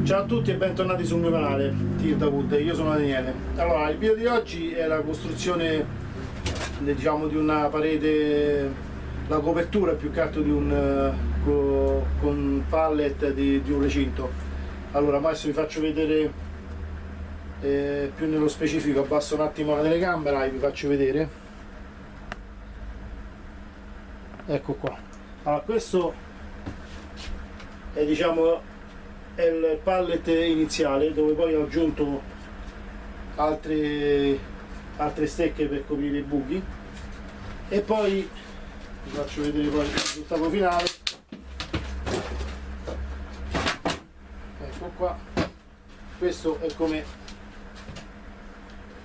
Ciao a tutti e bentornati sul mio canale Wood. Io sono Daniele. Allora, il video di oggi è la costruzione, diciamo, di una parete, la copertura più che altro di con pallet di un recinto. Allora, adesso vi faccio vedere più nello specifico. Abbasso un attimo la telecamera e vi faccio vedere. Ecco qua. Allora, questo è, diciamo, è il pallet iniziale, dove poi ho aggiunto altre stecche per coprire i buchi, e poi vi faccio vedere poi il risultato finale. Ecco qua, questo è come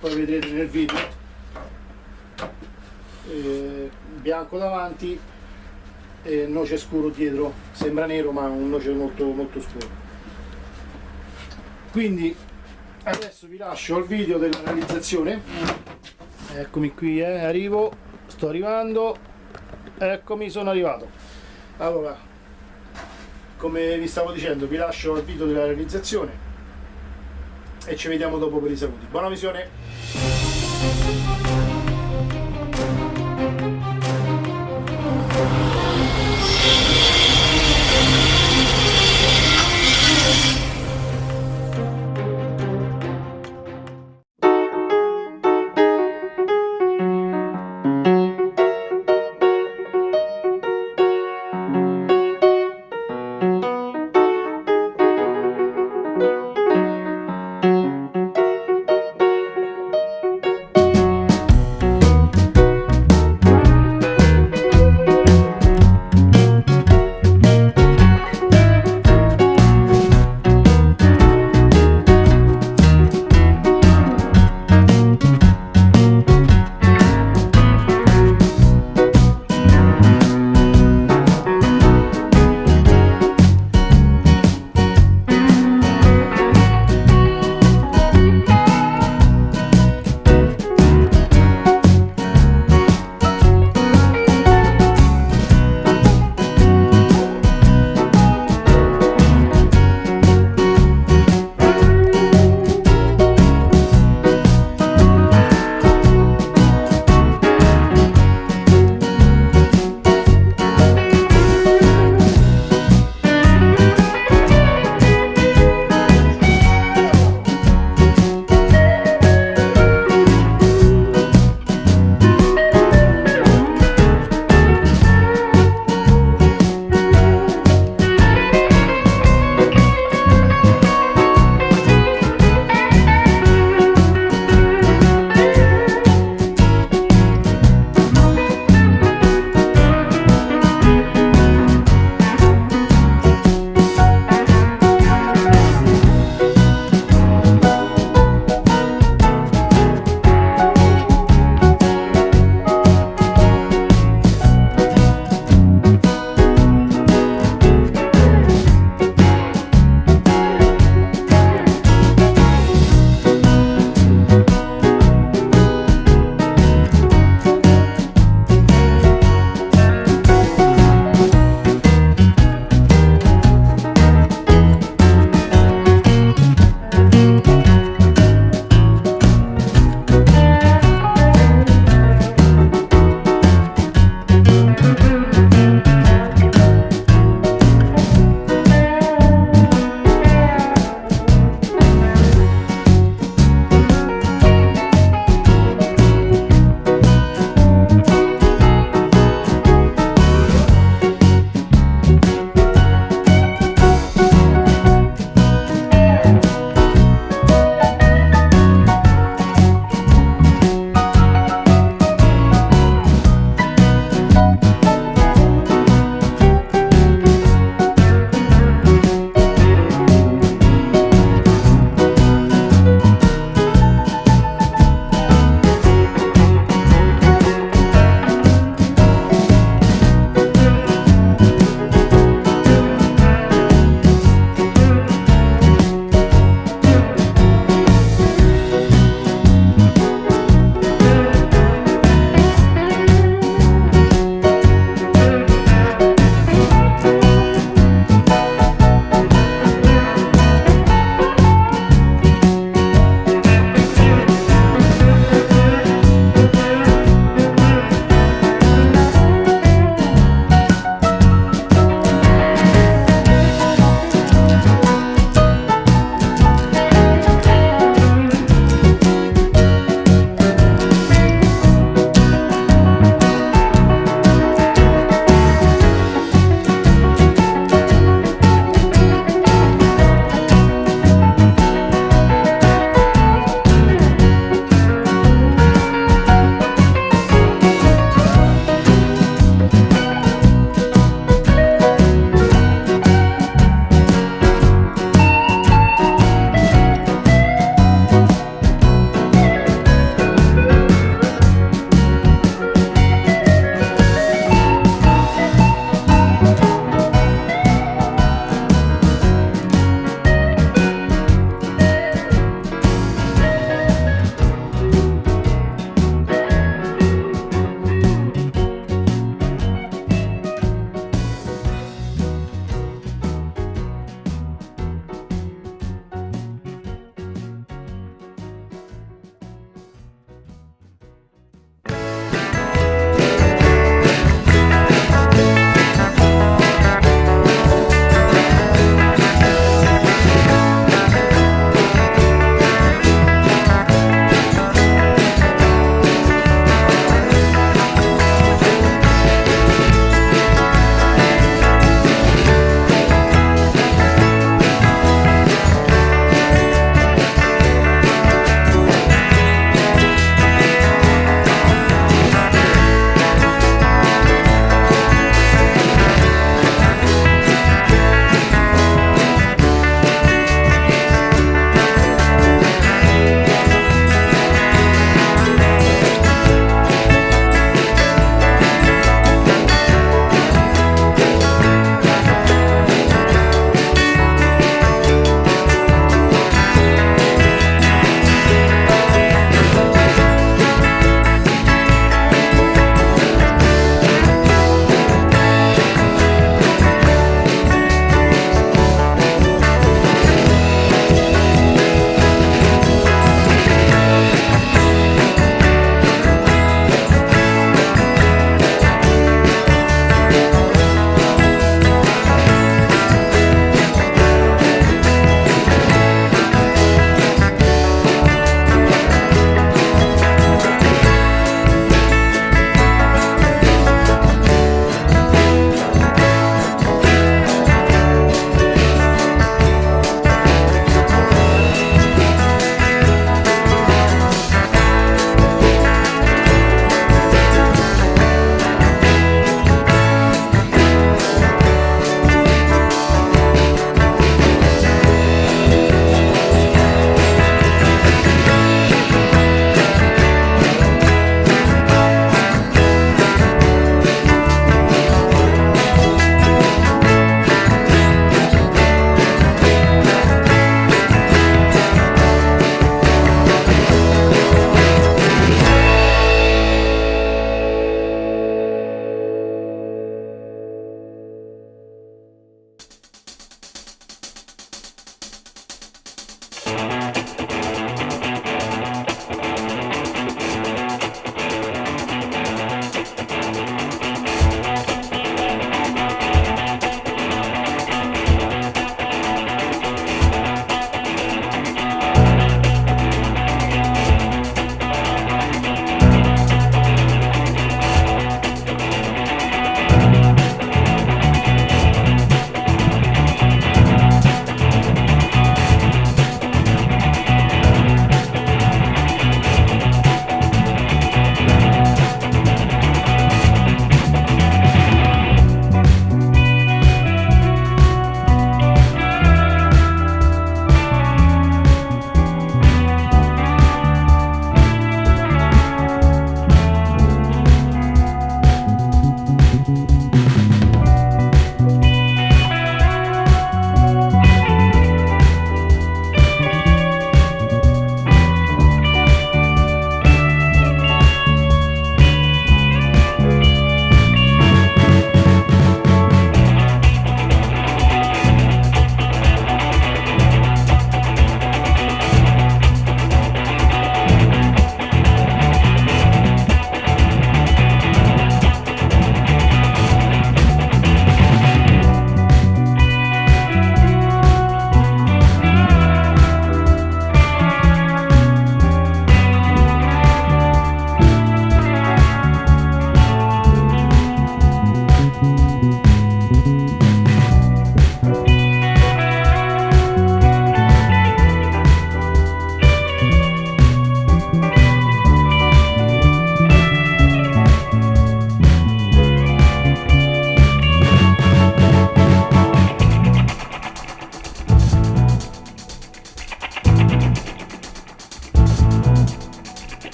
poi vedrete nel video, bianco davanti e noce scuro dietro, sembra nero ma un noce molto molto scuro. Quindi adesso vi lascio al video della realizzazione. Eccomi qui, sto arrivando, eccomi, sono arrivato. Allora, come vi stavo dicendo, vi lascio al video della realizzazione e ci vediamo dopo per i saluti. Buona visione!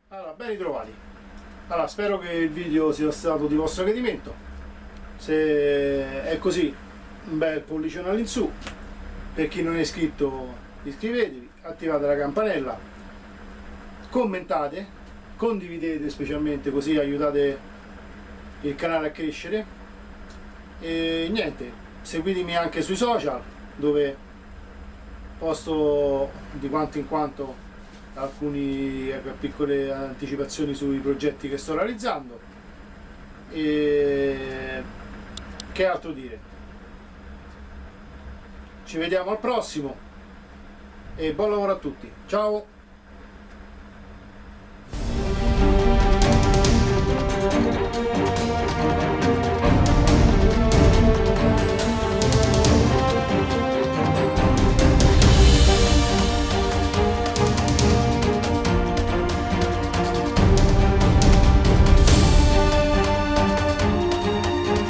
Allora, ben ritrovati. Allora, spero che il video sia stato di vostro gradimento. Se è così, un bel pollicione all'insù. Per chi non è iscritto, iscrivetevi, attivate la campanella, commentate, condividete specialmente, così aiutate il canale a crescere. E niente, seguitemi anche sui social, dove posto di quanto in quanto alcune piccole anticipazioni sui progetti che sto realizzando. E che altro dire? Ci vediamo al prossimo e buon lavoro a tutti. Ciao!